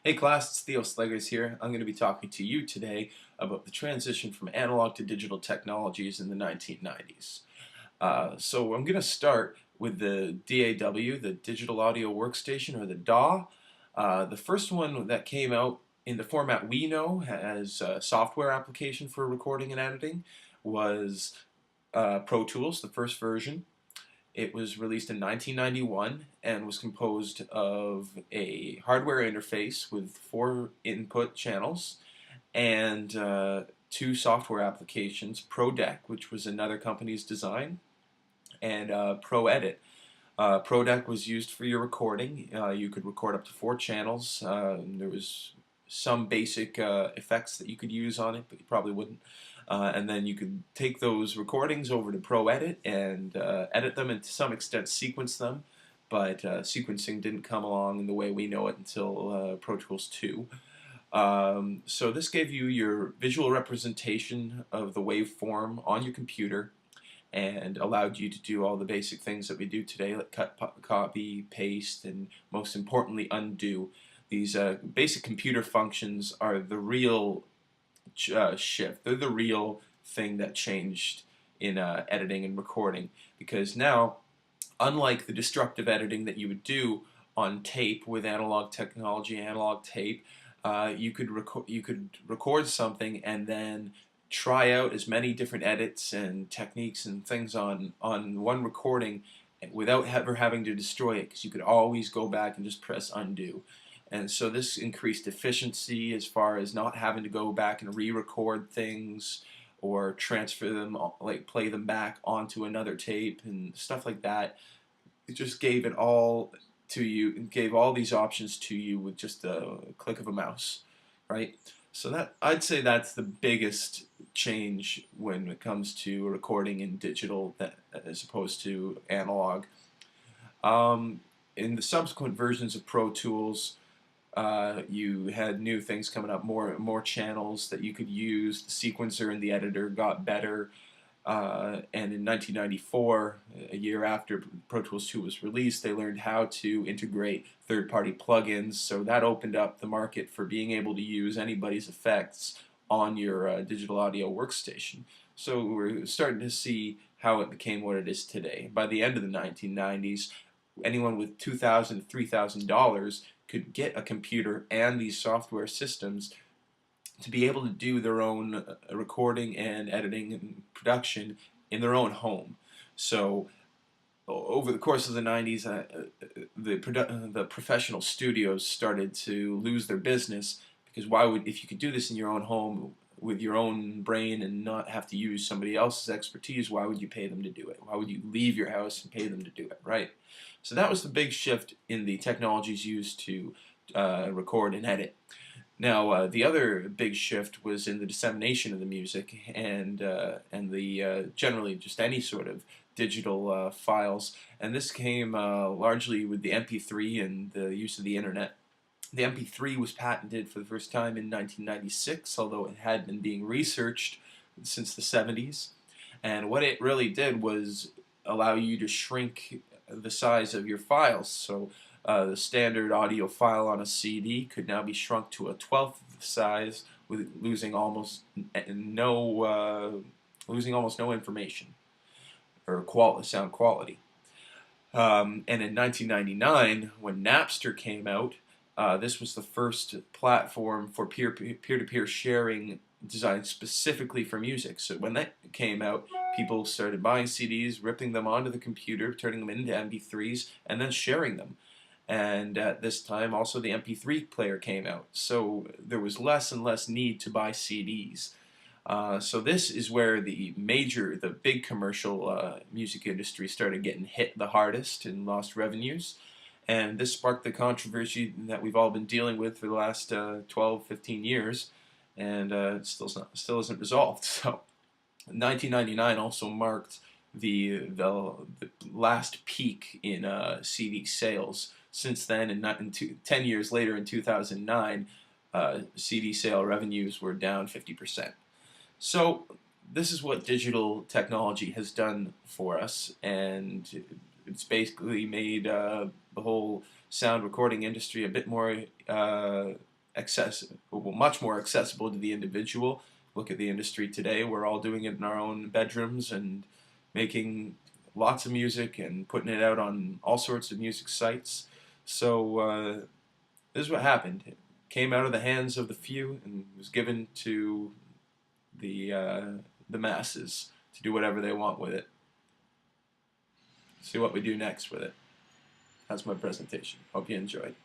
Hey class, it's Theo Slegers here. I'm going to be talking to you today about the transition from analog to digital technologies in the 1990s. So I'm going to start with the DAW, the Digital Audio Workstation, or the DAW. The first one that came out in the format we know as a software application for recording and editing was Pro Tools, the first version. It was released in 1991 and was composed of a hardware interface with 4 input channels and 2 software applications, ProDeck, which was another company's design, and ProEdit. ProDeck was used for your recording. You could record up to 4 channels. There was some basic effects that you could use on it, but you probably wouldn't. And then you could take those recordings over to ProEdit and edit them and to some extent sequence them, but sequencing didn't come along in the way we know it until Pro Tools 2. So this gave you your visual representation of the waveform on your computer and allowed you to do all the basic things that we do today, like cut, copy, paste, and most importantly, undo. These basic computer functions are the real shift. They're the real thing that changed in editing and recording, because now, unlike the destructive editing that you would do on tape with analog technology, analog tape, you could record something and then try out as many different edits and techniques and things on one recording without ever having to destroy it, because you could always go back and just press undo. And so this increased efficiency as far as not having to go back and re-record things or transfer them, like play them back onto another tape and stuff like that. It just gave it all to you, and gave all these options to you with just a click of a mouse, right? So that, I'd say that's the biggest change when it comes to recording in digital as opposed to analog. In the subsequent versions of Pro Tools, you had new things coming up, more channels that you could use. The sequencer and the editor got better. And in 1994, a year after Pro Tools 2 was released, they learned how to integrate third-party plugins, so that opened up the market for being able to use anybody's effects on your digital audio workstation. So we're starting to see how it became what it is today. By the end of the 1990s, anyone with $2,000 to $3,000 could get a computer and these software systems to be able to do their own recording and editing and production in their own home. So over the course of the 90s, the professional studios started to lose their business, because why would, if you could do this in your own home with your own brain and not have to use somebody else's expertise, why would you pay them to do it? Why would you leave your house and pay them to do it, right? So that was the big shift in the technologies used to record and edit. Now, the other big shift was in the dissemination of the music and the generally just any sort of digital files. And this came largely with the MP3 and the use of the internet. The MP3 was patented for the first time in 1996, although it had been being researched since the 70s. And what it really did was allow you to shrink the size of your files. So the standard audio file on a CD could now be shrunk to a 1/12 of the size, with losing almost no information or sound quality. And in 1999, when Napster came out, this was the first platform for peer-to-peer sharing designed specifically for music. So when that came out, people started buying CDs, ripping them onto the computer, turning them into MP3s, and then sharing them. And at this time, also the MP3 player came out. So there was less and less need to buy CDs. So this is where the big commercial music industry started getting hit the hardest and lost revenues. And this sparked the controversy that we've all been dealing with for the last 12, 15 years, and it still isn't resolved. So 1999 also marked the last peak in CD sales. Since then, and 10 years later, in 2009, CD sale revenues were down 50%. So this is what digital technology has done for us, and it's basically made the whole sound recording industry a bit more much more accessible to the individual. Look at the industry today. We're all doing it in our own bedrooms and making lots of music and putting it out on all sorts of music sites. So this is what happened. It came out of the hands of the few and was given to the uh, the masses to do whatever they want with it. See what we do next with it. That's my presentation. Hope you enjoyed.